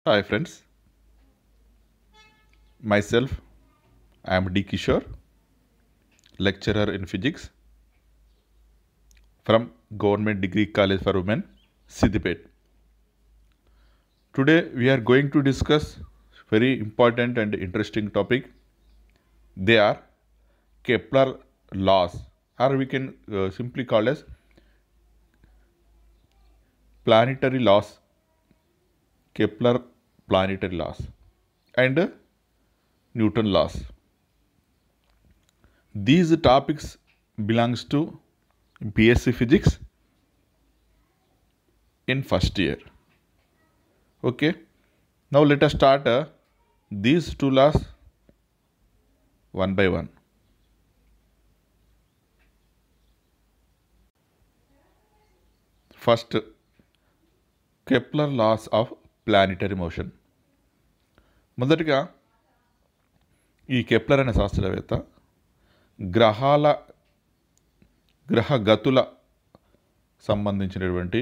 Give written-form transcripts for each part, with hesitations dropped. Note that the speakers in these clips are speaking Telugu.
Hi friends, myself I am D. Kishore, lecturer in physics from Government Degree College for Women, Siddipet. Today we are going to discuss very important and interesting topic. They are Kepler laws, or we can simply call as planetary laws, Kepler planetary laws, and Newton laws. These topics belongs to BSc Physics in first year. Okay, now let us start these two laws one by one. First, Kepler laws of planetary motion. మొదటిగా ఈ కెప్లర్ అనే శాస్త్రవేత్త గ్రహగతుల సంబంధించినటువంటి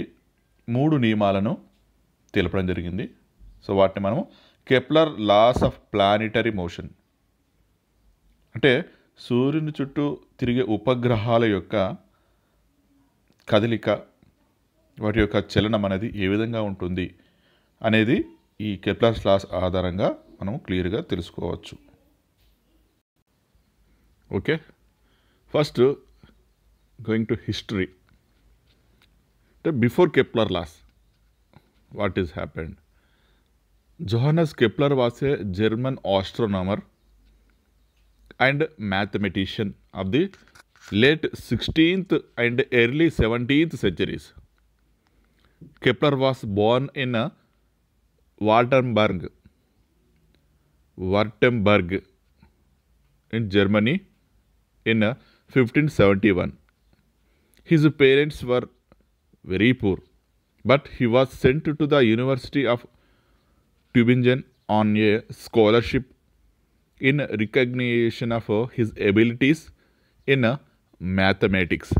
3 నియమాలను తెలపడం జరిగింది. సో వాటిని మనం Kepler laws of planetary motion, అంటే సూర్యుని చుట్టూ తిరిగే ఉపగ్రహాల యొక్క కదలిక, వాటి యొక్క చలనం అనేది ఏ విధంగా ఉంటుంది అనేది ఈ కెప్లర్స్ లాస్ ఆధారంగా మనం క్లియర్గా తెలుసుకోవచ్చు. Okay, first going to history. అంటే before Kepler laws what is happened? Johannes Kepler was a German astronomer and mathematician of the late 16th and early 17th centuries. Kepler was born in Wartenberg in Germany in 1571. His parents were very poor, but he was sent to the University of Tübingen on a scholarship in recognition of his abilities in mathematics.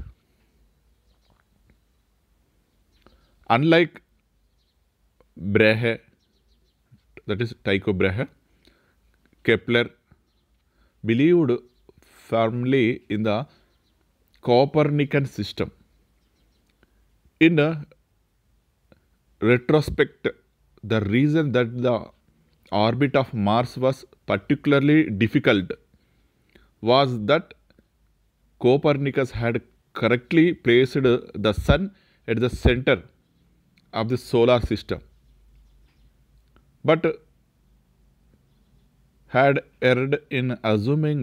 Unlike Brahe, that is Tycho Brahe, Kepler believed firmly in the Copernican system. In retrospect, the reason that the orbit of Mars was particularly difficult was that Copernicus had correctly placed the Sun at the center of the solar system, but had erred in assuming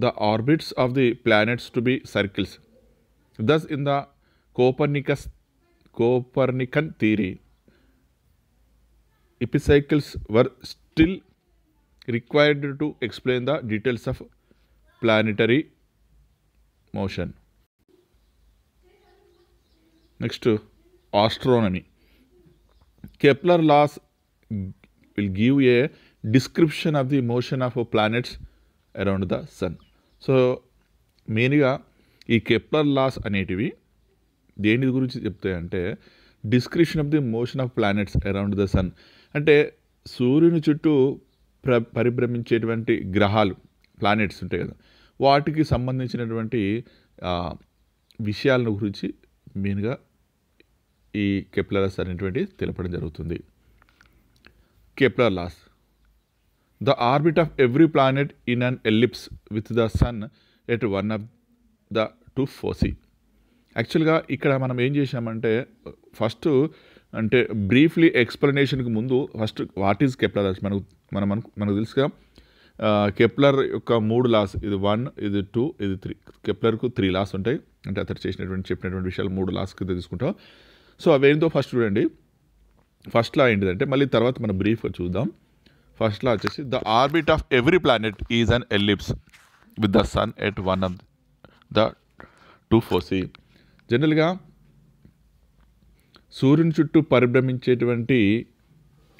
the orbits of the planets to be circles. Thus, in the Copernican theory, epicycles were still required to explain the details of planetary motion. Next, astronomy. Kepler laws will give a description of the motion of planets around the sun. So మెయిన్గా ఈ కెప్లర్ లాస్ అనేటివి దేని గురించి చెప్తాయంటే description of the motion of planets around the sun. అంటే సూర్యుని చుట్టూ పరిభ్రమించేటువంటి గ్రహాలు, ప్లానెట్స్ ఉంటాయి కదా, వాటికి సంబంధించినటువంటి విషయాల గురించి మెయిన్గా ఈ కెప్లర్ లాస్ అనేటువంటి తెలపడం జరుగుతుంది. Kepler laws: the orbit of every planet in an ellipse with the sun at one of the two foci. యాక్చువల్గా ఇక్కడ మనం ఏం చేసామంటే ఫస్ట్ అంటే బ్రీఫ్లీ ఎక్స్ప్లెనేషన్కి ముందు first what is Kepler laws మనకు తెలుసుగా. కెప్లర్ యొక్క 3 లాస్, ఇది 1, ఇది 2, ఇది 3. కెప్లర్కు 3 లాస్ ఉంటాయి. అంటే అతను చెప్పినటువంటి విషయాలు 3 లాస్ కింద తీసుకుంటాం. సో అవేందో ఫస్ట్ చూడండి. ఫస్ట్ లా ఏంటిదంటే మళ్ళీ తర్వాత మనం బ్రీఫ్గా చూద్దాం. ఫస్ట్ లా వచ్చేసి the orbit of every planet is an ellipse with the sun at one of the two foci. జనరల్గా సూర్యుని చుట్టూ పరిభ్రమించేటువంటి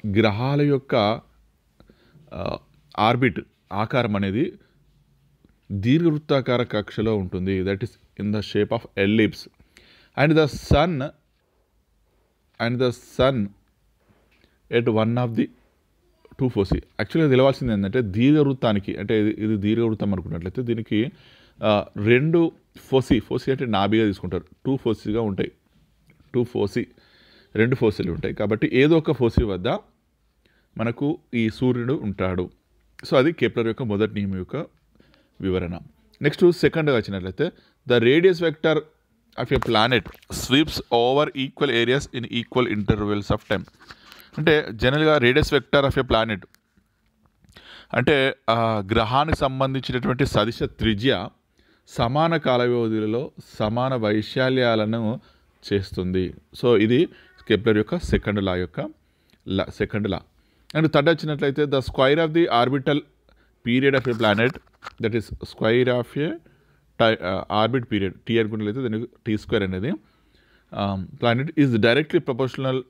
గ్రహాల యొక్క ఆర్బిట్ ఆకారం అనేది దీర్ఘవృత్తాకార కక్షలో ఉంటుంది. That is in the shape of ellipse. And the sun at one of the two foci. యాక్చువల్గా తెలవాల్సింది ఏంటంటే దీర్ఘవృత్తానికి, అంటే ఇది దీర్ఘవృత్తం అనుకున్నట్లయితే దీనికి రెండు ఫోసి అంటే నాభిగా తీసుకుంటారు. టూ ఫోసిగా ఉంటాయి, రెండు ఫోసిలు ఉంటాయి. కాబట్టి ఏదో ఒక ఫోసి వద్ద మనకు ఈ సూర్యుడు ఉంటాడు. సో అది కెప్లర్ యొక్క మొదటి నియమం యొక్క వివరణ. నెక్స్ట్ సెకండ్గా వచ్చినట్లయితే the radius vector of a planet sweeps over equal areas in equal intervals of time. అంటే జనరల్గా radius vector of a planet అంటే గ్రహానికి సంబంధించినటువంటి సదిశ త్రిజ్య సమాన కాల వ్యవధిలో సమాన వైశాల్యాలను చేస్తుంది. సో ఇది కెప్లర్ యొక్క సెకండ్ లా. అండ్ థర్డ్ వచ్చినట్లయితే the square of the orbital period of a planet, that is square of a orbit period, T అనుకున్నట్లయితే దానికి టీ స్క్వేర్ అనేది planet is directly proportional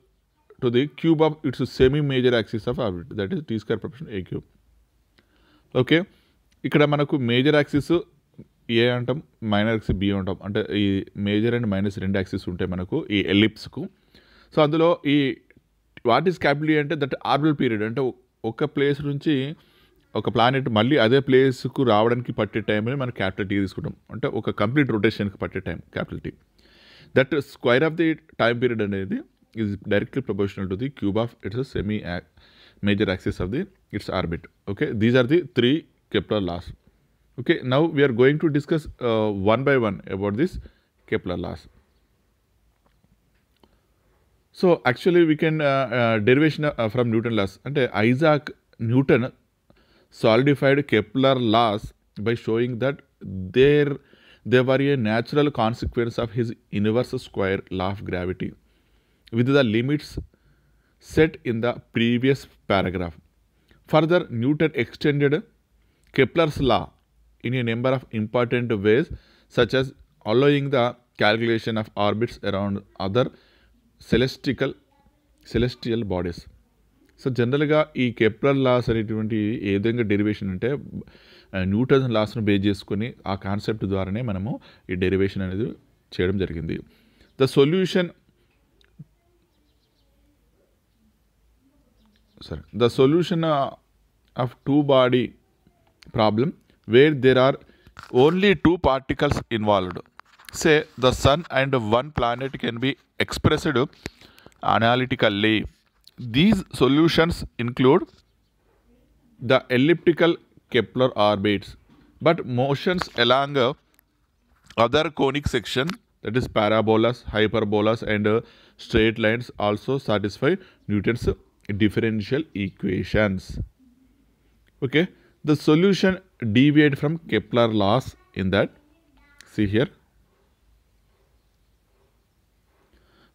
to the cube of its semi major axis of orbit, that is T square proportional A cube. Okay, ఇక్కడ మనకు మేజర్ యాక్సిస్ ఏ అంటాం, మైనర్ యాక్సిస్ బి అంటాం. అంటే ఈ మేజర్ అండ్ మైనస్ రెండు యాక్సిస్ ఉంటాయి మనకు ఈ ఎలిప్స్కు. సో అందులో ఈ వాట్ ఈస్ క్యాపిటల్ అంటే దట్ ఆర్బిటల్ పీరియడ్, అంటే ఒక ప్లేస్ నుంచి ఒక ప్లానెట్ మళ్ళీ అదే ప్లేస్కు రావడానికి పట్టే టైంని మనం క్యాపిటల్ టీ తీసుకుంటాం. అంటే ఒక కంప్లీట్ రొటేషన్కి పట్టే time capital T. That square of the time period అనేది is directly proportional to the cube of its semi major axis of the its orbit. Okay, these are the 3 Kepler laws. Okay, now we are going to discuss one by one about this Kepler laws. So actually we can derivation from Newton laws. And Isaac Newton solidified Kepler laws by showing that they were a natural consequence of his universal square law of gravity with the limits set in the previous paragraph. Further, Newton extended Kepler's law in a number of important ways, such as allowing the calculation of orbits around other celestial bodies. So జనరల్గా ఈ కెప్లర్ లాస్ అనేటువంటి ఏ విధంగా డెరివేషన్ అంటే న్యూటన్ లాస్ను బేస్ చేసుకొని ఆ కాన్సెప్ట్ ద్వారానే మనము ఈ డెరివేషన్ అనేది చేయడం జరిగింది. The solution of two body problem where there are only two particles involved, say the sun and one planet, can be expressed analytically. These solutions include the elliptical Kepler orbits, but motions along other conic sections, that is parabolas, hyperbolas and straight lines, also satisfy Newton's differential equations. Okay, the solution deviate from Kepler laws in that, see here,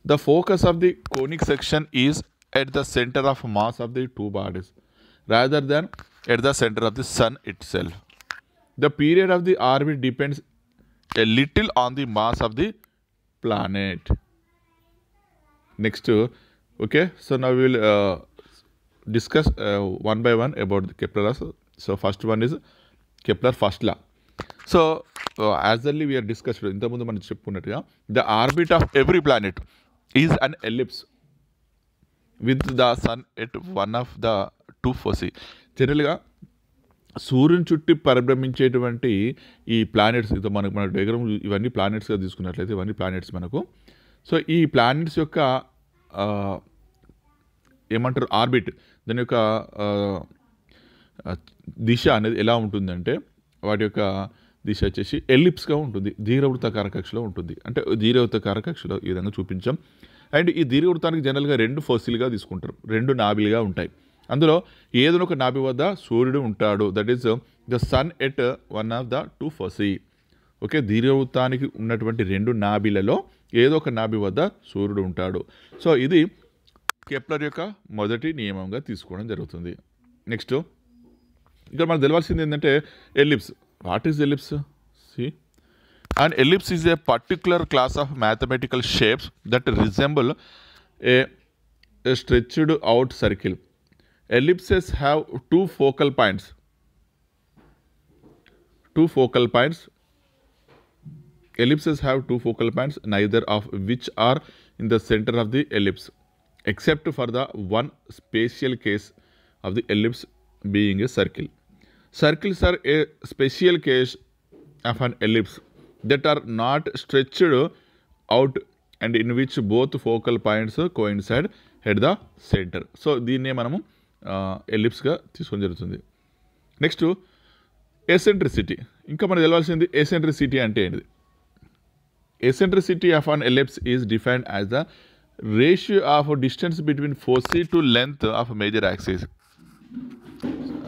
the focus of the conic section is at the center of mass of the two bodies rather than at the center of the sun itself. The period of the orbit depends a little on the mass of the planet. Next, okay, so now we will discuss one by one about the Kepler laws. So first one is Kepler first law. So as early we are discussed ఇంతకుముందు మనం చెప్పుకున్నట్టుగా the orbit of every planet is an ellipse with the sun at one of the two foci. జనరల్గా సూర్యుని చుట్టూ పరిభ్రమించేటువంటి ఈ ప్లానెట్స్, ఇది మన డయాగ్రామ్ ఇవన్నీ ప్లానెట్స్గా తీసుకున్నట్లయితే ఇవన్నీ ప్లానెట్స్ మనకు. సో ఈ ప్లానెట్స్ యొక్క ఏమంటారు ఆర్బిట్, దాని యొక్క దిశ అనేది ఎలా ఉంటుందంటే వాటి యొక్క దిశ వచ్చేసి ఎలిప్స్గా ఉంటుంది, దీర్ఘవృత్తాకార కక్షలో ఉంటుంది. అంటే దీర్ఘవృత్తాకార కక్షలో ఈ విధంగా చూపించాం. అండ్ ఈ దీర్ఘవృత్తానికి జనరల్గా రెండు ఫోసిల్గా తీసుకుంటారు, రెండు నాభిలుగా ఉంటాయి. అందులో ఏదో ఒక నాభి వద్ద సూర్యుడు ఉంటాడు, that is the sun at one of the two foci. Okay, దీర్ఘవృత్తానికి ఉన్నటువంటి రెండు నాభిలలో ఏదో ఒక నాభి వద్ద సూర్యుడు ఉంటాడు. సో ఇది కెప్లర్ యొక్క మొదటి నియమంగా తీసుకోవడం జరుగుతుంది. నెక్స్ట్ ఇక్కడ మనకు తెలవాల్సింది ఏంటంటే ellipse. What is ellipse? See, and ellipse is a particular class of mathematical shapes that resemble a stretched out circle. Ellipses have two focal points. Ellipses have two focal points, neither of which are in the center of the ellipse. except for the one special case of the ellipse being a circle. Circles are a special case of an ellipse that are not stretched out and in which both focal points coincide at the center. So దీన్నే మనము ఎలిప్స్గా తీసుకొని జరుగుతుంది. Next eccentricity. ఇంకా మనకు తెలవాల్సింది ఎసెంట్రిసిటీ అంటే ఏంటిది. Eccentricity of an ellipse is defined as the ratio of distance between foci to length of major axis.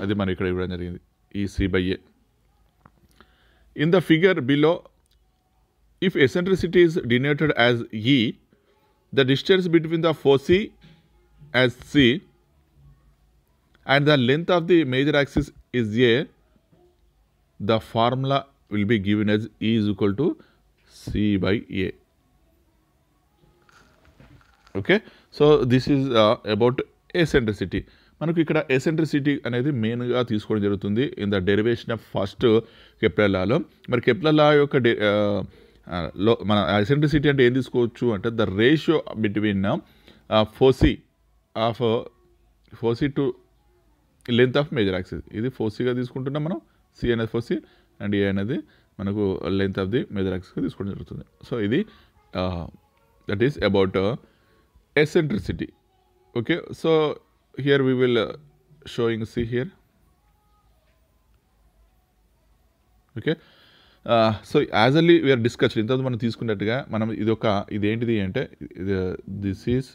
అది మనం ఇక్కడ ఇవ్వడం జరిగింది, ఈ C/A. In the figure below, if eccentricity is denoted as E, the distance between the foci as C and the length of the major axis is A, the formula will be given as E is equal to C/A. Okay, so this is about eccentricity. మనకు ఇక్కడ ఎసెంట్రిసిటీ అనేది మెయిన్గా తీసుకోవడం జరుగుతుంది in the derivation of first Kepler లాలో. మరి కెప్లర్ లా యొక్క మన ఎసెంట్రిసిటీ అంటే ఏం తీసుకోవచ్చు అంటే the ratio between foci to length of major axis. ఇది ఫోసీగా తీసుకుంటున్నాం మనం, సి అనేది ఫోసీ అండ్ ఏ అనేది మనకు లెంత్ ఆఫ్ ది మేజర్ యాక్సిస్గా తీసుకోవడం జరుగుతుంది. సో ఇది that is about eccentricity. Okay, so here we will see here. Okay, so as early we are discussed ఇంత మనం తీసుకున్నట్టుగా మనం ఇదేంటిది అంటే this is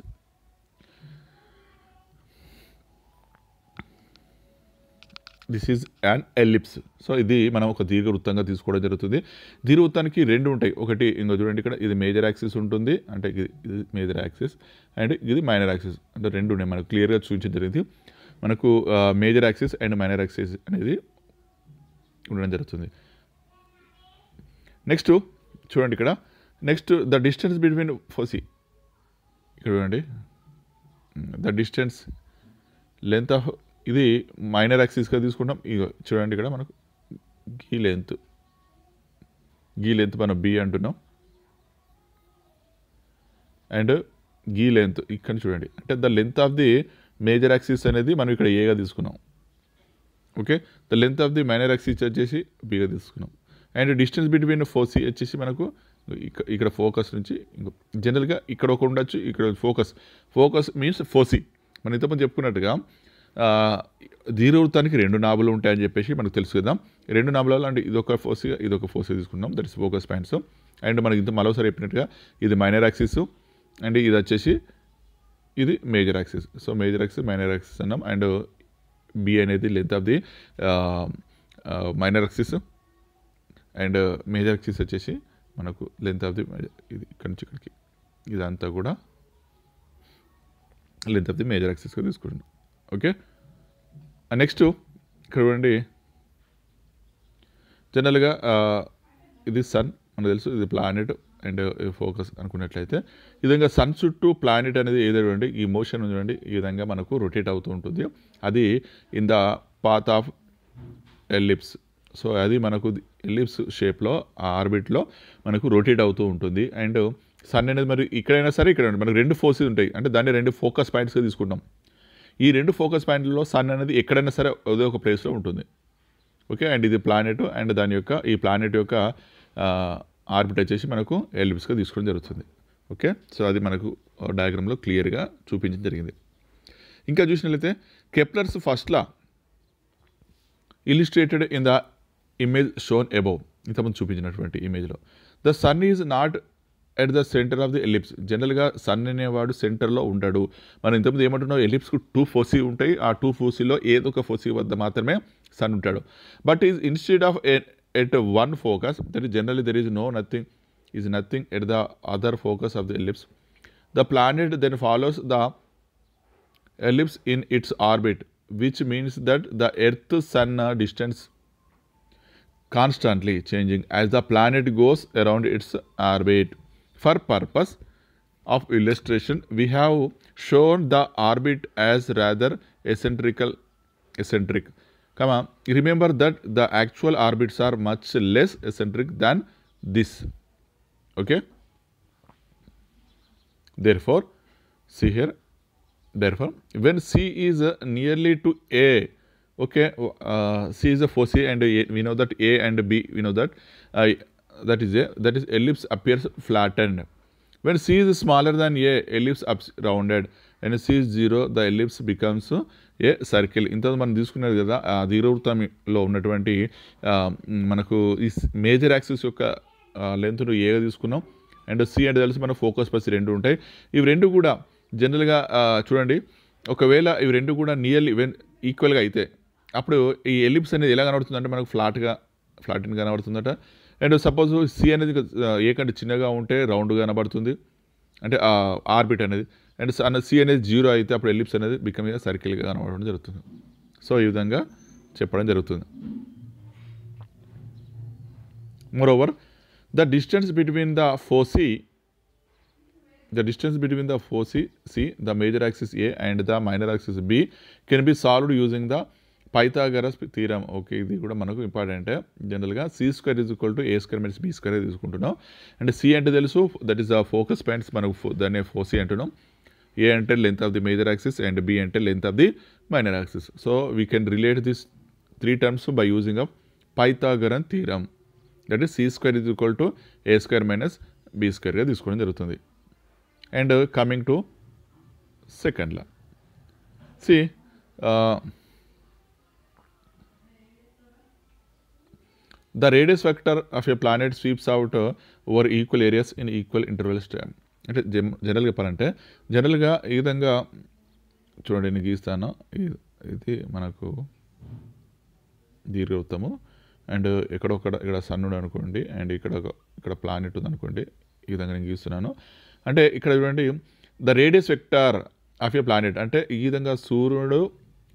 an ellipse. So ఇది మనం ఒక దీర్ఘవృత్తంగా తీసుకోవడం జరుగుతుంది. దీర్ఘవృత్తానికి రెండు ఉంటాయి. ఒకటి ఇంకో చూడండి, ఇక్కడ ఇది మేజర్ యాక్సిస్ ఉంటుంది, అంటే ఇది మేజర్ యాక్సిస్ అండ్ ఇది మైనర్ యాక్సిస్, అంటే రెండు ఉన్నాయి. మనకు క్లియర్గా చూపించడం జరిగింది. మనకు major axis and minor axis అనేది ఉండడం జరుగుతుంది. నెక్స్ట్ చూడండి ఇక్కడ, next the distance between foci. ఇక్కడ చూడండి, ద డిస్టెన్స్ లెంత్ ఆఫ్, ఇది మైనర్ యాక్సిస్గా తీసుకుంటాం. ఇక చూడండి ఇక్కడ మనకు గీ లెంత్ మనం బి అంటున్నాం అండ్ గీ లెంత్ ఇక్కడ చూడండి, అంటే the length of the major axis అనేది మనం ఇక్కడ ఏగా తీసుకున్నాం. Okay, the length of the minor axis వచ్చేసి బిగా తీసుకున్నాం అండ్ డిస్టెన్స్ బిట్వీన్ ఫోసీ వచ్చేసి మనకు ఇక్కడ ఫోకస్ నుంచి జనరల్గా ఇక్కడ ఒక ఉండొచ్చు, ఇక్కడ ఫోకస్ మీన్స్ ఫోసీ. మనం ఇంతకుముందు చెప్పుకున్నట్టుగా దీర్ఘవృత్తానికి రెండు నాభులు ఉంటాయని చెప్పేసి మనకు తెలుసు కదా. రెండు నాభులలో అంటే ఇదొక ఫోసీ తీసుకున్నాం, that is focus points. And మనకి ఇంత మరోసారి చెప్పినట్టుగా ఇది మైనర్ యాక్సిస్ అండ్ ఇది వచ్చేసి ఇది major axis. So major axis minor axis అన్నాం అండ్ బి అనేది length of the minor axis and major axis వచ్చేసి మనకు లెంత్ ఆఫ్ ది ఇది ఇక్కడి నుంచి ఇక్కడికి ఇదంతా కూడా లెంత్ ఆఫ్ ది మేజర్ యాక్సిస్గా తీసుకుంటున్నాం. ఓకే, నెక్స్ట్ ఇక్కడ చూడండి, జనరల్గా ఇది సన్ మనకు తెలుసు, ఇది ప్లానెట్ అండ్ ఫోకస్ అనుకున్నట్లయితే ఈ విధంగా సన్ చుట్టూ ప్లానెట్ అనేది ఏదండి ఈ మోషన్ చూడండి ఈ విధంగా మనకు రొటేట్ అవుతూ ఉంటుంది. అది in the path of ellipse. So అది మనకు ఎలిప్స్ షేప్లో ఆ ఆర్బిట్లో మనకు రొటేట్ అవుతూ ఉంటుంది. అండ్ సన్ అనేది మరి ఇక్కడైనా సరే ఇక్కడ మనకు రెండు ఫోర్సెస్ ఉంటాయి, అంటే దాన్ని రెండు ఫోకస్ పాయింట్స్గా తీసుకుంటాం. ఈ రెండు ఫోకస్ పాయింట్లలో సన్ అనేది ఎక్కడైనా సరే అదే ఒక ప్లేస్లో ఉంటుంది. ఓకే, అండ్ ఇది ప్లానెట్ అండ్ దాని యొక్క ఈ ప్లానెట్ యొక్క ఆర్బిట్ వచ్చేసి మనకు ఎలిప్స్గా తీసుకోవడం జరుగుతుంది. ఓకే, సో అది మనకు డయాగ్రామ్లో క్లియర్గా చూపించడం జరిగింది. ఇంకా చూసినట్లయితే Kepler's first law illustrated in the image shown above, ఇంతకుముందు చూపించినటువంటి ఇమేజ్లో the sun is not at the centre of the ellipse. జనరల్గా సన్ అనేవాడు సెంటర్లో ఉంటాడు. మనం ఇంతకుముందు ఏమంటున్నాం, ఎలిప్స్కు 2 ఫోసీ ఉంటాయి, ఆ 2 ఫోసీలో ఏదో ఒక ఫోసీ వద్ద మాత్రమే సన్ ఉంటాడు. But is instead of at one focus, that is generally there is nothing at the other focus of the ellipse. The planet then follows the ellipse in its orbit, which means that the earth sun distance constantly changing as the planet goes around its orbit. For purpose of illustration, we have shown the orbit as rather eccentric. Remember that the actual orbits are much less eccentric than this. Okay. Therefore, see here, Therefore, when C is nearly to A, okay, C is a foci and A, we know that A and B, we know that that is ellipse appears flattened. When C is smaller than A, ellipse rounded. When C is 0, the ellipse becomes a circle. ఇంత మనం తీసుకున్నది కదా ఆ దీర్ఘవృత్తంలో ఉన్నటువంటి మనకు ఈ మేజర్ యాక్సిస్ యొక్క లెంత్ను ఏగా తీసుకున్నాం. అండ్ సి అంటే తెలిసి మన ఫోకస్ ప్లస్ రెండు ఉంటాయి. ఇవి రెండు కూడా జనరల్గా చూడండి, ఒకవేళ ఇవి రెండు కూడా నియర్లీ ఈక్వల్గా అయితే అప్పుడు ఈ ఎలిప్స్ అనేది ఎలా కనబడుతుందంటే మనకు ఫ్లాట్గా కనబడుతుందట. అండ్ సపోజ్ సి అనేది ఏ కంటే చిన్నగా ఉంటే రౌండ్గా కనబడుతుంది, అంటే ఆర్బిట్ అనేది. అండ్ సి అనేది 0 అయితే అప్పుడు ఎలిప్స్ అనేది బికమ్ సర్కిల్గా కనబడడం జరుగుతుంది. సో ఈ విధంగా చెప్పడం జరుగుతుంది. Moreover the distance between the foci C, the major axis A and the minor axis B can be solved using the Pythagoras theorem. Okay, ఇది కూడా మనకు ఇంపార్టెంట్. జనరల్గా C² = A² - B² తీసుకుంటున్నాం. అండ్ C అంటే తెలుసు, that is the focus points, మనకు దాన్ని ఫోసి అంటున్నాం. A అంటే length of the major axis and B అంటే length of the minor axis. So we can relate this 3 terms by using of Pythagorean theorem. That is C² = A² - B² తీసుకోవడం జరుగుతుంది. And coming to second law, see the radius vector of a planet sweeps out over equal areas in equal intervals time. అంటే జనరల్గా చెప్పాలంటే జనరల్గా ఈ విధంగా చూడండి, నేను గీస్తాను. ఇది మనకు దీర్ఘవృత్తము అండ్ ఇక్కడ సన్ ఉంది అనుకోండి, అండ్ ఇక్కడ ప్లానెట్ ఉంది అనుకోండి. ఈ విధంగా నేను గీస్తున్నాను. అంటే ఇక్కడ చూడండి, the radius vector of a planet అంటే ఈ విధంగా సూర్యుడు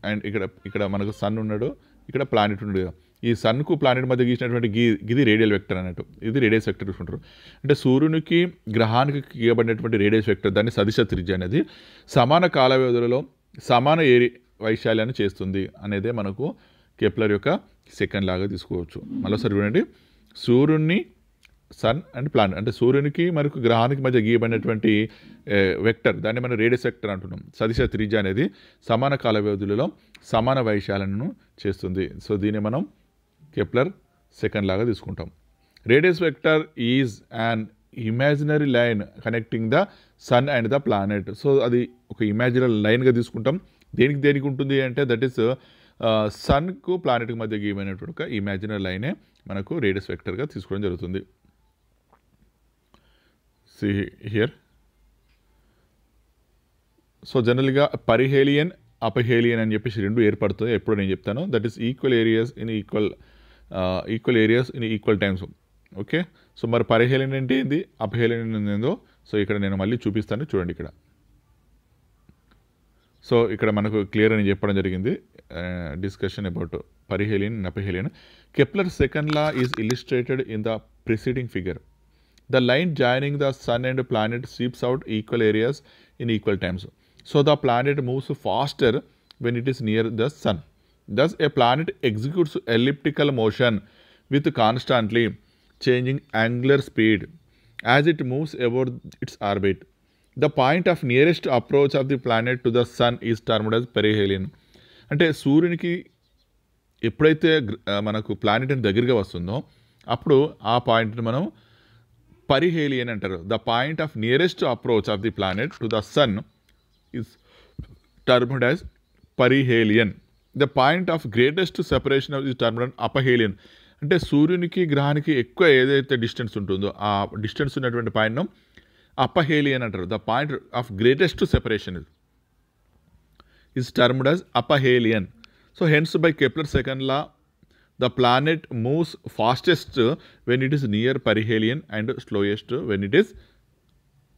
అండ్ ఇక్కడ మనకు సన్ ఉన్నాడు, ఇక్కడ ప్లానెట్ ఉన్నాడు. ఈ సన్కు ప్లానెట్ మధ్య గీసినటువంటి ఇది రేడియల్ వెక్టర్ అన్నట్టు, ఇది రేడియస్ వెక్టర్ తీసుకుంటారు. అంటే సూర్యునికి గ్రహానికి గీయబడినటువంటి రేడియస్ వెక్టర్, దాన్ని సదిశ త్రిజ్య అనేది సమాన కాల వ్యవధులలో సమాన వైశాల్యాన్ని చేస్తుంది అనేదే మనకు కెప్లర్ యొక్క సెకండ్ లాగా తీసుకోవచ్చు. మరోసారి చూడండి, సూర్యుని సన్ అండ్ ప్లానెట్ అంటే సూర్యునికి మరియు గ్రహానికి మధ్య గీయబడినటువంటి వెక్టర్, దాన్ని మనం రేడియస్ వెక్టర్ అంటున్నాం. సదిశ త్రిజ్య అనేది సమాన కాల వ్యవధులలో సమాన వైశాల్యాలను చేస్తుంది. సో దీన్ని మనం కెప్లర్ సెకండ్ లాగా తీసుకుంటాం. Radius vector is an imaginary line connecting the sun and the planet. So అది ఒక ఇమాజినరీ లైన్గా తీసుకుంటాం. దేనికి ఉంటుంది అంటే దట్ ఈస్ సన్కు ప్లానెట్కి మధ్య గీయమైనటువంటి ఒక ఇమాజినరీ లైనే మనకు రేడియస్ వెక్టర్గా తీసుకోవడం జరుగుతుంది. సి హియర్, సో జనరల్గా పరిహేలియన్ అపహేలియన్ అని చెప్పేసి రెండు ఏర్పడుతుంది. ఎప్పుడు నేను చెప్తాను, that is equal areas in equal times. Okay, so మరి పరిహేలియన్ అంటే ఏంది, అపహేలియన్ ఏందో సో ఇక్కడ నేను మళ్ళీ చూపిస్తాను. చూడండి ఇక్కడ, సో ఇక్కడ మనకు క్లియర్ అని చెప్పడం జరిగింది. Discussion about perihelion and aphelion. Kepler second law is illustrated in the preceding figure. The line joining the sun and planet sweeps out equal areas in equal times. So the planet moves faster when it is near the sun. Thus, a planet executes elliptical motion with constantly changing angular speed as it moves about its orbit. The point of nearest approach of the planet to the sun is termed as perihelion. అంటే సూర్యునికి ఎప్పుడైతే మనకు ప్లానెట్ అని దగ్గరగా వస్తుందో అప్పుడు ఆ పాయింట్ని మనం పరిహేలియన్ అంటారు. The point of nearest approach of the planet to the sun is termed as perihelion. The point of greatest separation is termed aphelion. అంటే సూర్యునికి గ్రహానికి ఎక్కువ ఏదైతే డిస్టెన్స్ ఉంటుందో ఆ డిస్టెన్స్ ఉన్నటువంటి పాయింట్ను అపహేలియన్ అంటారు. The point of greatest separation is termed as aphelion. So hence by Kepler second law the planet moves fastest when it is near perihelion and slowest when it is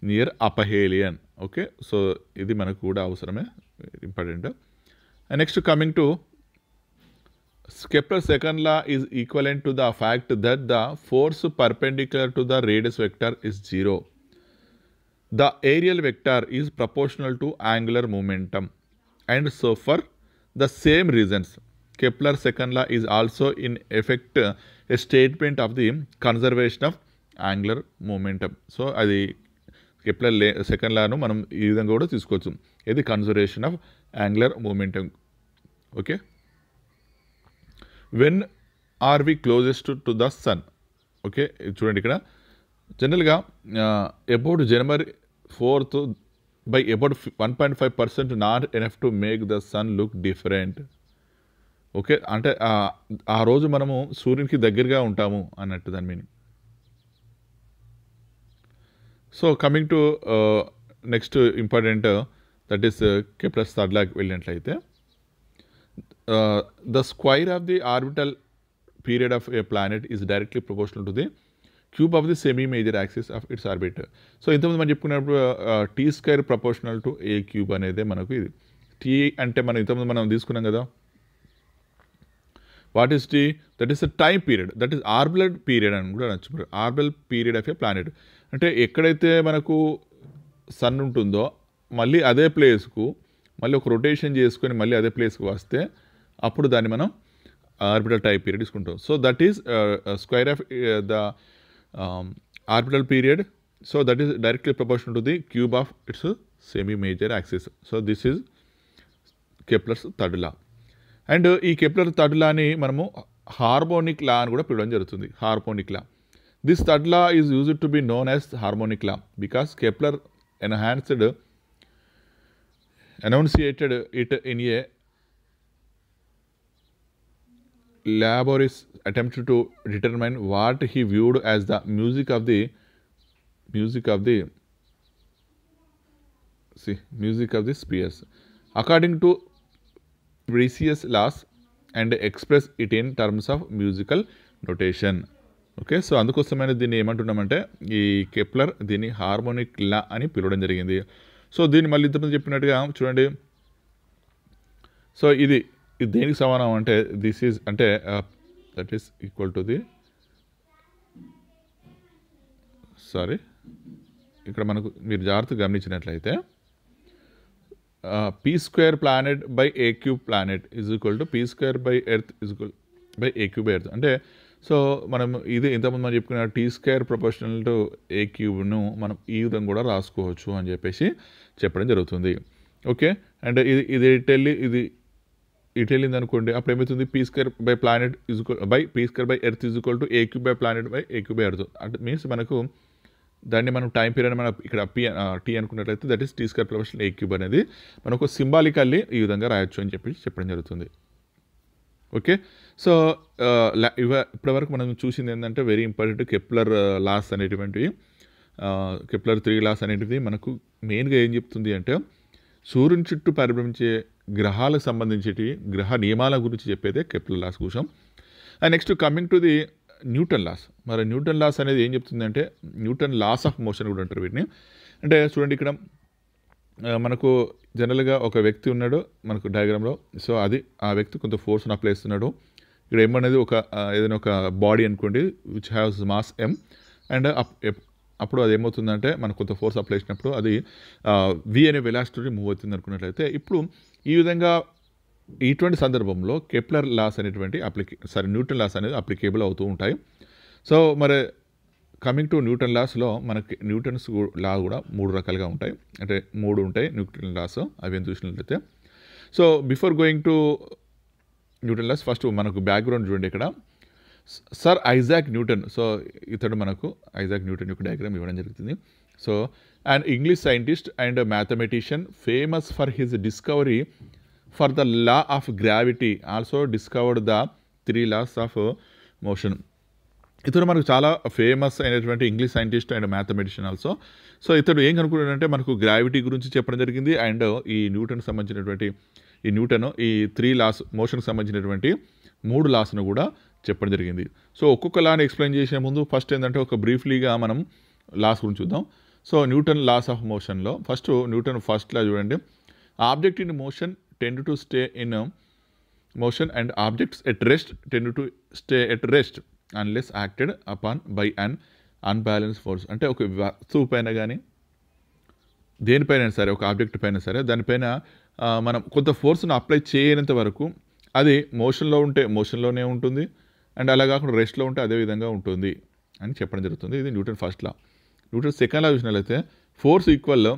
near aphelion. Okay, so ఇది మనకు కూడా అవసరమే, important. And next coming to Kepler's second law is equivalent to the fact that the force perpendicular to the radius vector is 0. The aerial vector is proportional to angular momentum, and so for the same reasons Kepler's second law is also in effect a statement of the conservation of angular momentum. So అది కెప్లర్ సెకండ్ లాను మనం ఈ విధంగా కూడా తీసుకోవచ్చు. ఇది conservation of angular momentum. Okay, when are we closest to the sun. Okay, చూడండి ఇక్కడ జనరల్గా about January 4th by about 1.5% not enough to make the sun look different. Okay, అంటే ఆ రోజు మనము సూర్యునికి దగ్గరగా ఉంటాము అన్నట్టు దాని మీనింగ్. So coming to next important, that is Kepler's third లాకి వెళ్ళినట్లయితే the square of the orbital period of a planet is directly proportional to the cube of the semi major axis of its orbit. So ఇంతకుముందు మనం చెప్పుకున్నప్పుడు T square proportional to A cube అనేది మనకు ఇది. టీ అంటే మనం ఇంతకుముందు మనం తీసుకున్నాం కదా, what is T? That is the time period, that is orbital period అని కూడా నచ్చు. Orbital period of a planet అంటే ఎక్కడైతే మనకు సన్ ఉంటుందో మళ్ళీ అదే ప్లేస్కు మళ్ళీ ఒక రొటేషన్ చేసుకొని మళ్ళీ అదే ప్లేస్కి వస్తే అప్పుడు దాన్ని మనం ఆర్బిటల్ టైం పీరియడ్ తీసుకుంటాం. So that is square of the orbital period. So that is directly proportional to the cube of its semi major axis. So this is Kepler's third law. And ఈ కెప్లర్ థర్డ్ లాని మనము హార్మోనిక్ లా అని కూడా పిలవడం జరుగుతుంది. Harmonic law. This third law is used to be known as harmonic law because Kepler enunciated it in a laborious attempt to determine what he viewed as the music of the spheres according to previous laws and express it in terms of musical notation. Okay, so అందుకోసమైన దీన్ని ఏమంటున్నామంటే ఈ కెప్లర్ దీన్ని హార్మోనిక్ లా అని పిలవడం జరిగింది. సో దీన్ని మళ్ళీ ఇంతకుముందు చెప్పినట్టుగా చూడండి. సో ఇది దేనికి సమానం అంటే దిస్ ఈజ్ అంటే that is equal to the ఇక్కడ మనకు మీరు జాగ్రత్తగా గమనించినట్లయితే P square planet by A cube planet is equal to P square by earth is equal by A cube by earth. అంటే సో మనం ఇది ఇంతకుముందు మనం చెప్పుకున్న టీ స్క్వేర్ ప్రపోర్షనల్ టు ఏ క్యూబ్ను మనం ఈ విధంగా కూడా రాసుకోవచ్చు అని చెప్పేసి చెప్పడం జరుగుతుంది. ఓకే, అండ్ ఇది ఇటు వెళ్ళింది అనుకోండి, అప్పుడు ఏమవుతుంది? P square by planet is equal by P square by earth is equal to A cube by planet by A cube by earth. అంటే మీన్స్ మనకు దాన్ని మనం టైం పీరియడ్ మనం ఇక్కడ టీ అనుకున్నట్లయితే that is T square proportional A cube అనేది మనకు సింబాలికల్లీ ఈ విధంగా రాయొచ్చు అని చెప్పి చెప్పడం జరుగుతుంది. ఓకే, సో ఇప్పటివరకు మనం చూసింది ఏంటంటే వెరీ ఇంపార్టెంట్ కెప్లర్ లాస్ అనేటువంటివి, కెప్లర్ 3 లాస్ అనేటివి మనకు మెయిన్గా ఏం చెప్తుంది అంటే సూర్యుని చుట్టూ పరిభ్రమించే గ్రహాలకు సంబంధించి గ్రహ నియమాల గురించి చెప్పేదే కెప్లర్ లాస్ కోసం. And next coming to the Newton loss. మరి న్యూటన్ లాస్ అనేది ఏం చెప్తుంది అంటే న్యూటన్ లాస్ ఆఫ్ మోషన్ కూడా అంటారు వీటిని. అంటే చూడండి ఇక్కడ మనకు జనరల్గా ఒక వ్యక్తి ఉన్నాడు మనకు డయాగ్రామ్లో. సో అది ఆ వ్యక్తి కొంత ఫోర్స్ని అప్లై చేస్తున్నాడు. ఇక్కడ ఎం అనేది ఏదైనా ఒక బాడీ అనుకోండి which haves mass M. And అప్పుడు అది ఏమవుతుందంటే మనకు కొంత ఫోర్స్ అప్లై చేసినప్పుడు అది వి అనే వెలాసిటీ మూవ్ అవుతుంది అనుకున్నట్లయితే ఇప్పుడు ఈ విధంగా ఇటువంటి సందర్భంలో కెప్లర్ లాస్ అనేటువంటి న్యూటన్ లాస్ అనేది అప్లికేబుల్ అవుతూ ఉంటాయి. సో మరి కమింగ్ టు న్యూటన్ లాస్లో మనకి న్యూటన్స్ లా కూడా 3 రకాలుగా ఉంటాయి, అంటే 3 ఉంటాయి న్యూటన్ లాస్. అవి ఏం చూసినట్లయితే so before going to Newton loss first మనకు బ్యాక్గ్రౌండ్ చూడండి. ఇక్కడ సర్ ఐజాక్ న్యూటన్. సో ఇతడు మనకు ఐజాక్ న్యూటన్ యొక్క డయాగ్రామ్ ఇవ్వడం జరుగుతుంది. So and English scientist and mathematician famous for his discovery for the law of gravity, also discovered the 3 laws of motion. ఇతడు మనకు చాలా ఫేమస్ అయినటువంటి English scientist and mathematician also. So ఇతడు ఏం కనుక్కున్నాడంటే మనకు గ్రావిటీ గురించి చెప్పడం జరిగింది. అండ్ ఈ న్యూటన్ సంబంధించినటువంటి ఈ 3 laws మోషన్కి సంబంధించినటువంటి 3 laws కూడా చెప్పడం జరిగింది. సో ఒక్కొక్క లాని ఎక్స్ప్లెయిన్ చేసే ముందు ఫస్ట్ ఏంటంటే ఒక బ్రీఫ్లీగా మనం లాస్ గురించి చూద్దాం. సో న్యూటన్ లాస్ ఆఫ్ మోషన్లో ఫస్ట్ న్యూటన్ ఫస్ట్ లా చూడండి. Object in motion tend to stay in motion and objects at rest tend to stay at rest unless acted upon by an unbalance force. అంటే ఒక వస్తువు పైన కానీ దేనిపైన సరే, ఒక ఆబ్జెక్ట్ పైన సరే, దానిపైన మనం కొంత ఫోర్స్ను అప్లై చేయనంత వరకు అది మోషన్లో ఉంటే మోషన్లోనే ఉంటుంది, అండ్ అలా కాకుండా రెస్ట్లో ఉంటే అదే విధంగా ఉంటుంది అని చెప్పడం జరుగుతుంది. ఇది న్యూటన్ ఫస్ట్ లా. న్యూటన్ సెకండ్ లా చూసినట్లయితే force equal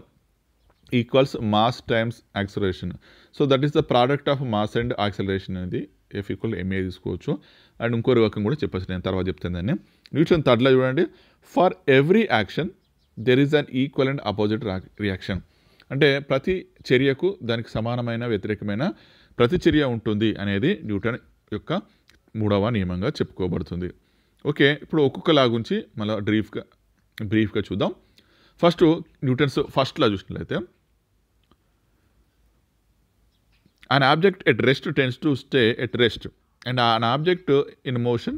equals mass times acceleration. So that is the product of mass and acceleration అనేది F ఈక్వల్ ఎంఏ తీసుకోవచ్చు. అండ్ ఇంకో రకం కూడా చెప్పచ్చు, నేను తర్వాత చెప్తాను దాన్ని. న్యూటన్ థర్డ్లో చూడండి, for every action there is an equal and opposite reaction. అంటే ప్రతి చర్యకు దానికి సమానమైన వ్యతిరేకమైన ప్రతిచర్య ఉంటుంది అనేది న్యూటన్ యొక్క 3వ నియమంగా చెప్పుకోబడుతుంది. ఓకే, ఇప్పుడు ఒక్కొక్క లా గురించి మళ్ళీ బ్రీఫ్గా చూద్దాం. ఫస్ట్ న్యూటన్స్ ఫస్ట్ లా చూసినట్లయితే, an object at rest tends to stay at rest and an object in motion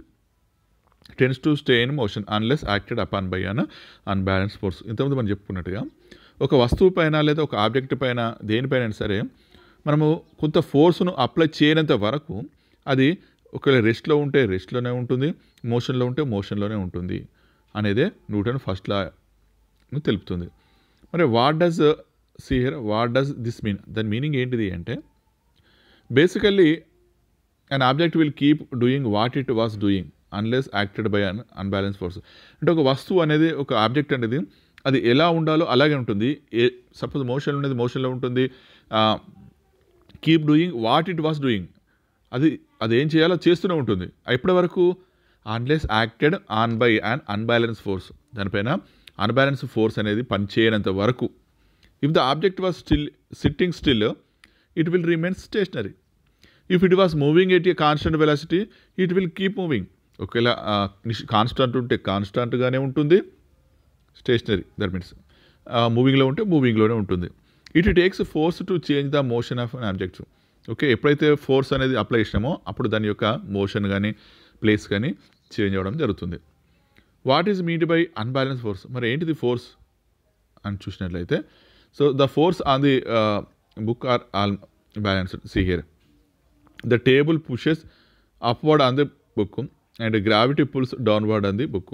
tends to stay in motion unless acted upon by an unbalanced force. ఇంతకుముందు మనం చెప్పుకున్నట్టుగా ఒక వస్తువు పైన లేదా ఒక ఆబ్జెక్ట్ పైన దేనిపైన సరే మనము కొంత ఫోర్స్ను అప్లై చేయనంత వరకు అది ఒకవేళ రెస్ట్లో ఉంటే రెస్ట్లోనే ఉంటుంది, మోషన్లో ఉంటే మోషన్లోనే ఉంటుంది అనేదే న్యూటన్ ఫస్ట్ లాను తెలుపుతుంది. మరి వాట్ డస్ దిస్ మీన్? దాని మీనింగ్ ఏంటిది అంటే, basically an object will keep doing what it was doing unless acted by an unbalance force. అంటే ఒక వస్తువు అనేది, ఒక ఆబ్జెక్ట్ అనేది అది ఎలా ఉండాలో అలాగే ఉంటుంది. సపోజ్ మోషన్ ఉండేది మోషన్లో ఉంటుంది, keep doing what it was doing, అది ఏం చేయాలో చేస్తూనే ఉంటుంది. ఎప్పటి వరకు? Unless acted on by an unbalance force, దానిపైన అన్బ్యాలెన్స్ ఫోర్స్ అనేది పనిచేయనంత వరకు. If the object was sitting still it will remain stationary. If it was moving at a constant velocity, it will keep moving. ఒకవేళ కాన్స్టాంట్ ఉంటే కాన్స్టాంట్గానే ఉంటుంది, స్టేషనరీ దట్ మీన్స్ మూవింగ్లో ఉంటే మూవింగ్లోనే ఉంటుంది. It takes force to change the motion of an object. Okay, ఎప్పుడైతే ఫోర్స్ అనేది అప్లై చేసినామో అప్పుడు దాని యొక్క మోషన్ కానీ ప్లేస్ కానీ చేంజ్ అవ్వడం జరుగుతుంది. What is meant by unbalance force? మరి ఏంటిది ఫోర్స్ అని చూసినట్లయితే, so the force on the book are all balanced. See here, the table pushes upward on the book and gravity pulls downward on the book.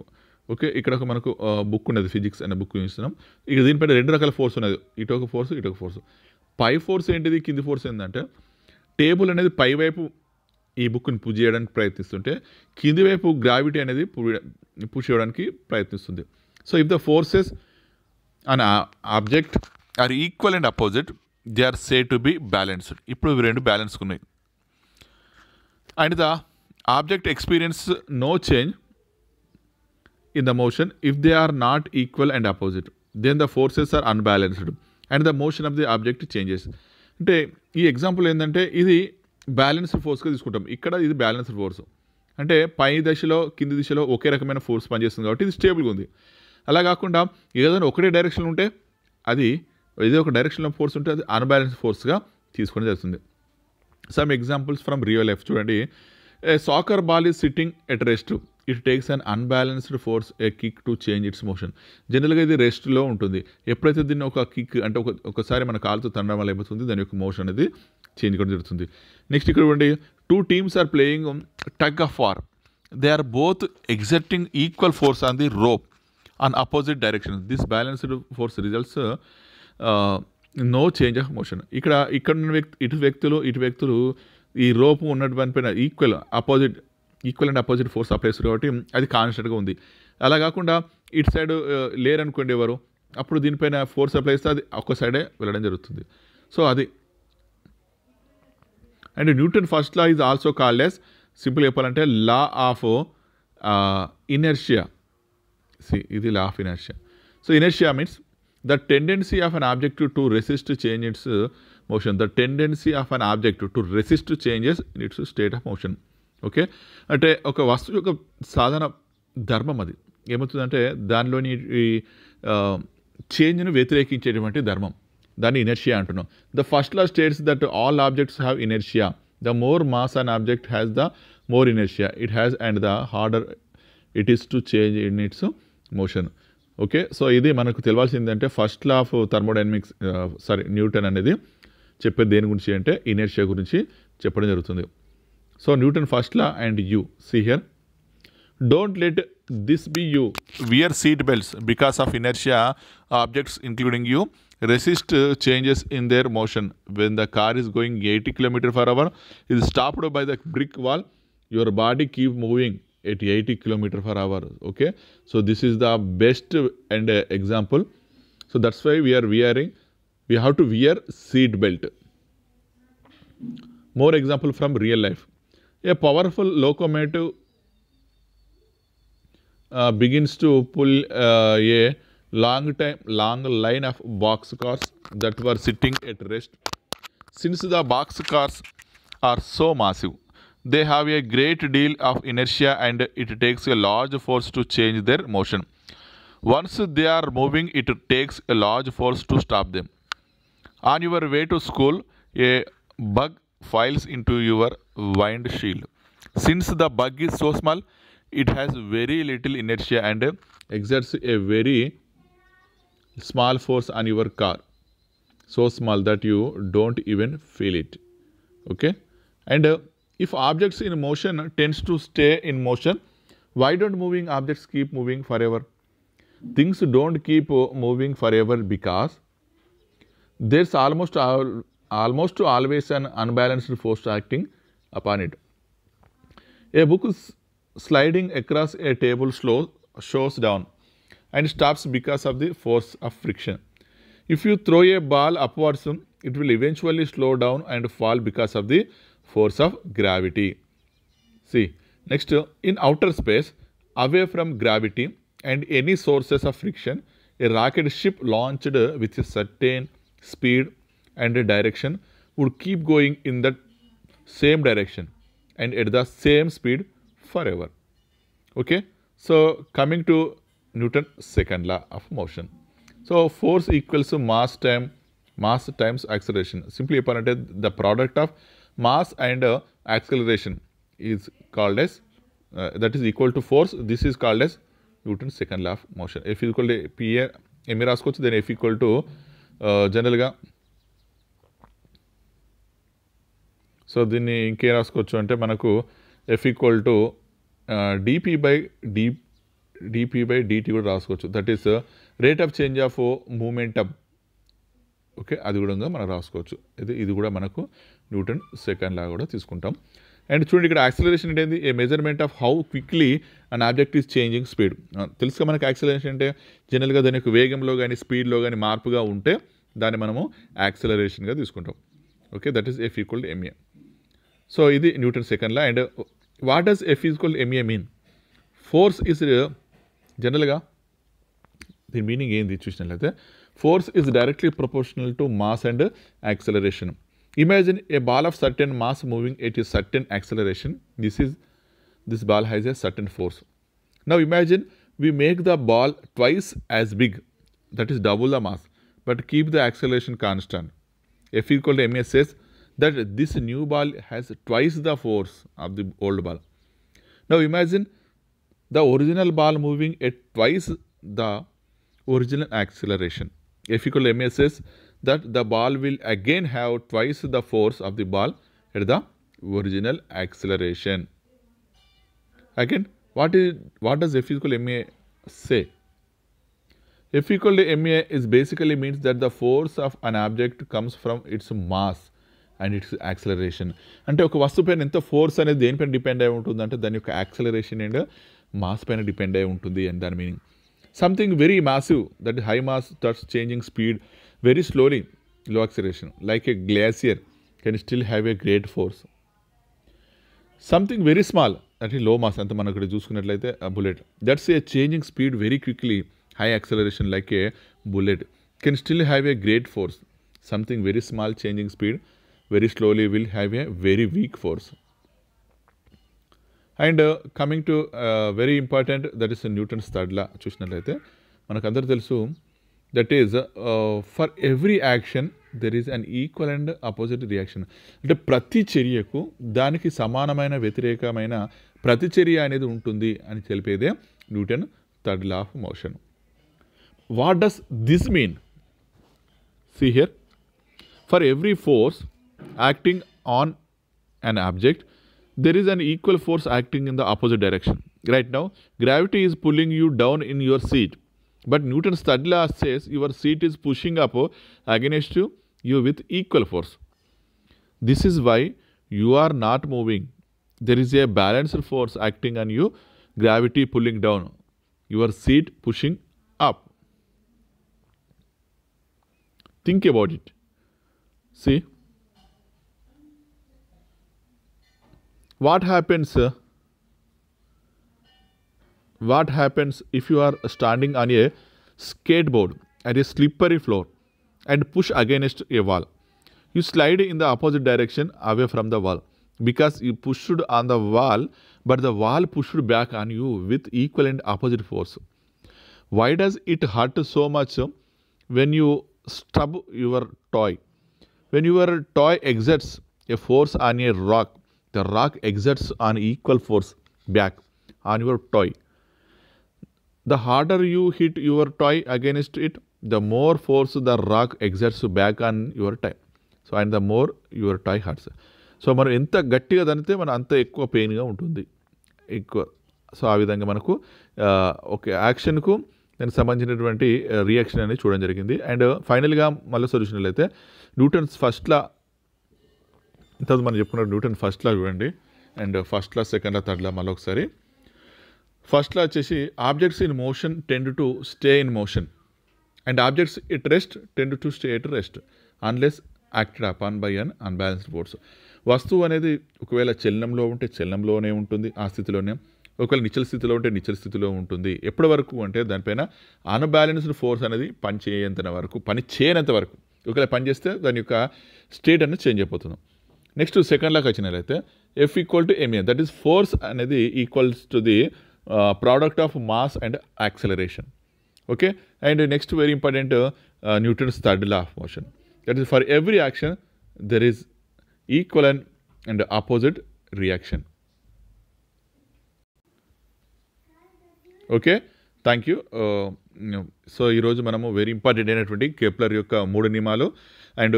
Okay, ఇక్కడ మనకు బుక్ ఉన్నది, ఫిజిక్స్ అనే బుక్ చూస్తున్నాం. ఇక దీనిపైన 2 రకాల ఫోర్స్ ఉన్నది, ఇటొక ఫోర్స్ ఇటొక ఫోర్స్. పై ఫోర్స్ ఏంటిది, కింది ఫోర్స్ ఏంటంటే, టేబుల్ అనేది పై వైపు ఈ బుక్ని పుష్ చేయడానికి ప్రయత్నిస్తుంటే కింది వైపు గ్రావిటీ అనేది పుష్ చేయడానికి ప్రయత్నిస్తుంది. So if the forces on object are equal and opposite, they are said to be balanced. ఇప్పుడు ఇవి 2 బ్యాలెన్స్గా ఉన్నాయి. And the object experience no change in the motion if they are not equal and opposite, then the forces are unbalanced and the motion of the object changes. అంటే ఈ ఎగ్జాంపుల్ ఏంటంటే, ఇది బ్యాలెన్స్డ్ ఫోర్స్గా తీసుకుంటాం, ఇక్కడ ఇది బ్యాలెన్స్డ్ ఫోర్స్. అంటే పై దశలో కింది దిశలో ఒకే రకమైన ఫోర్స్ పనిచేస్తుంది కాబట్టి ఇది స్టేబుల్గా ఉంది. అలా కాకుండా ఏదైనా ఒకటే డైరెక్షన్ ఉంటే అది ఏదో ఒక డైరెక్షన్లో ఫోర్స్ ఉంటే అది అన్బ్యాలెన్స్ ఫోర్స్గా తీసుకోవడం జరుగుతుంది. Some examples from real life చూడండి. A soccer ball is sitting at rest, it takes an unbalanced force a kick to change its motion. జనరల్గా ఇది రెస్ట్లో ఉంటుంది. ఎప్పుడైతే దీన్ని ఒక కిక్ అంటే ఒకసారి మన కాలుతో తండడం వల్ల అయిపోతుంది, దాని యొక్క మోషన్ అనేది చేంజ్ కూడా జరుగుతుంది. నెక్స్ట్ ఇక్కడ చూడండి, 2 teams are playing tug of war, they are both exerting equal force on the rope on opposite direction. This balanced force results no change of motion. ఇక్కడ ఉన్న ఇటు వ్యక్తులు ఈ రోపు ఉన్నటువంటి పైన equal and opposite force apply చేస్తారు కాబట్టి అది కాన్స్టెంట్గా ఉంది. అలా కాకుండా ఇటు సైడ్ లేరనుకోండి ఎవరు, అప్పుడు దీనిపైన ఫోర్స్ అప్లై చేస్తే అది ఒక్క సైడే వెళ్ళడం జరుగుతుంది. సో అది. And Newton first law is also called as, simple చెప్పాలంటే, లా ఆఫ్ ఇనర్షియా. ఇది law of inertia. So inertia means the tendency of an object to resist change its motion. The tendency of an object to resist changes in its state of motion. Okay, అంటే ఒక వస్తువు యొక్క సాధన ధర్మం అది. ఏమవుతుందంటే దానిలోని ఈ చేంజ్ను వ్యతిరేకించేటువంటి ధర్మం, దాన్ని ఇనర్షియా అంటున్నాం. The first law states that all objects have inertia. The more mass an object has the more inertia it has and the harder it is to change in its motion. Okay, so ఇది మనకు తెలియాల్సిందంటే first law of thermodynamics Newton అనేది చెప్పేది దేని గురించి అంటే ఇనర్షియా గురించి చెప్పడం జరుగుతుంది. So Newton first law and you see here, don't let this be you wear seat belts because of inertia objects including you resist changes in their motion. When the car is going 80 km/h, it is stopped by the brick wall, your body keep moving at 80 km/h. Okay, so this is the best and example. So that's why we are wearing we have to wear seat belt. More example from real life. A powerful locomotive begins to pull a long line of boxcars that were sitting at rest. Since the boxcars are so massive, they have a great deal of inertia and it takes a large force to change their motion. Once they are moving, it takes a large force to stop them. On your way to school, a bug files into your windshield. Since the bug is so small, it has very little inertia and exerts a very small force on your car. So small that you don't even feel it. Okay? And if objects in motion tends to stay in motion, why don't moving objects keep moving forever? Things don't keep moving forever because there's almost always an unbalanced force acting upon it. A book is sliding across a table slows down and stops because of the force of friction. If you throw a ball upwards, it will eventually slow down and fall because of the force of gravity. See, next, in outer space, away from gravity and any sources of friction, a rocket ship launched with a certain speed and direction would keep going in that same direction and at the same speed forever. Okay, so coming to Newton's second law of motion. So force equals to mass times acceleration. Simply put, the product of mass and acceleration is called as that is equal to force. This is called as Newton's second law of motion. F is equal to PA M రాసుకోవచ్చు, then F equal to జనరల్గా సో దీన్ని ఇంకేం రాసుకోవచ్చు అంటే మనకు F equal to dp by dt కూడా రాసుకోవచ్చు. That is rate of change of momentum. Okay, అది కూడా మనం రాసుకోవచ్చు. ఇది కూడా మనకు న్యూటన్ సెకండ్ లా కూడా తీసుకుంటాం. అండ్ చూడండి ఇక్కడ యాక్సిలరేషన్ అంటే a measurement of how quickly an object is changing speed. తెలుసుగా మనకు యాక్సిలరేషన్ అంటే జనరల్గా దాని యొక్క వేగంలో కానీ స్పీడ్లో కానీ మార్పుగా ఉంటే దాన్ని మనము యాక్సిలరేషన్గా తీసుకుంటాం. Okay, that is F equal to ma. So ఇది Newton second law. And what does F equal to ma mean? Force is జనరల్గా దీని మీనింగ్ ఏంది చూసినట్లయితే, force is directly proportional to mass and acceleration. Imagine a ball of certain mass moving at a certain acceleration. This ball has a certain force. Now imagine we make the ball twice as big, that is double the mass, but keep the acceleration constant. F equal to ma says that this new ball has twice the force of the old ball. Now imagine the original ball moving at twice the original acceleration. F equal to ma says that the ball will again have twice the force of the ball at the original acceleration. Again, what does F equal to ma say? F equal to ma is basically means that the force of an object comes from its mass and its acceleration. అంటే ఒక వస్తువు పైన ఎంత ఫోర్స్ అనేది దేనిపైన డిపెండ్ అయి ఉంటుంది అంటే దాని యొక్క యాక్సిలరేషన్ అండ్ మాస్ పైన డిపెండ్ అయి ఉంటుంది అని దాని meaning. Something very massive, that is high mass, starts changing speed very slowly, low acceleration, like a glacier can still have a great force. Something very small, that is low mass, anta మనం ఇక్కడ చూసుకున్నట్లయితే a bullet, that's a changing speed very quickly, high acceleration like a bullet, can still have a great force. Something very small changing speed very slowly will have a very weak force. And coming to very important, that is Newton's third law చూసినట్లయితే మనకు అందరూ తెలుసు, that is for every action there is an equal and opposite reaction. అంటే ప్రతి చర్యకు దానికి సమానమైన వ్యతిరేకమైన ప్రతిచర్య అనేది ఉంటుంది అని తెలిపేదే Newton third law of motion. What does this mean? See here, for every force acting on an object, there is an equal force acting in the opposite direction. Right now, gravity is pulling you down in your seat, but Newton's third law says your seat is pushing up against you with equal force. This is why you are not moving. There is a balanced force acting on you, gravity pulling down, your seat pushing up. Think about it. See, what happens if you are standing on a skateboard at a slippery floor and push against a wall? You slide in the opposite direction away from the wall because you pushed on the wall, but the wall pushed back on you with equal and opposite force. Why does it hurt so much when you stub your toy? When your toy exerts a force on a rock, the rock exerts an equal force back on your toy. The harder you hit your toy against it, the more force the rock exerts back on your toy. So, and the more your toy hurts. So మనం ఎంత గట్టిగా దానితే మనం అంత ఎక్కువ పెయిన్గా ఉంటుంది ఎక్కువ. సో ఆ విధంగా మనకు ఒక యాక్షన్కు దానికి సంబంధించినటువంటి రియాక్షన్ అనేది చూడడం జరిగింది. అండ్ ఫైనల్గా మళ్ళీ సొల్యూషన్ అయితే న్యూటన్స్ ఫస్ట్ లా, ఇంతకు మనం చెప్పుకున్న న్యూటన్ ఫస్ట్ లా చూడండి. And first law, second law, third law మళ్ళీ ఒకసారి. ఫస్ట్ లా వచ్చేసి objects in motion tend to stay in motion and objects at rest tend to stay at rest unless acted upon by an unbalanced force. వస్తువు అనేది ఒకవేళ చలనంలో ఉంటే చలనంలోనే ఉంటుంది, ఆ స్థితిలోనే. ఒకవేళ నిశ్చల స్థితిలో ఉంటే నిశ్చల స్థితిలో ఉంటుంది. ఎప్పటి వరకు అంటే దానిపైన అన్బ్యాలెన్స్డ్ ఫోర్స్ అనేది పని చేయనంత వరకు. ఒకవేళ పని చేస్తే దాని యొక్క స్టేట్ అనేది చేంజ్ అయిపోతుంది. నెక్స్ట్ సెకండ్ లాగా వచ్చినట్లయితే F equal to ma, that is force అనేది equals to the product of mass and acceleration. Okay. And next very important Newton's third law of motion, that is for every action there is equal and opposite reaction. Okay, thank you. So ఈరోజు మనము వెరీ ఇంపార్టెంట్ అయినటువంటి కెప్లర్ యొక్క 3 నియమాలు అండ్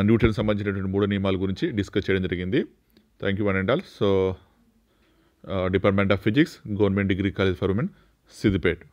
న్యూటన్ సంబంధించినటువంటి 3 నియమాల గురించి డిస్కస్ చేయడం జరిగింది. Thank you one and all. So department of physics, government degree college for women, Siddipet.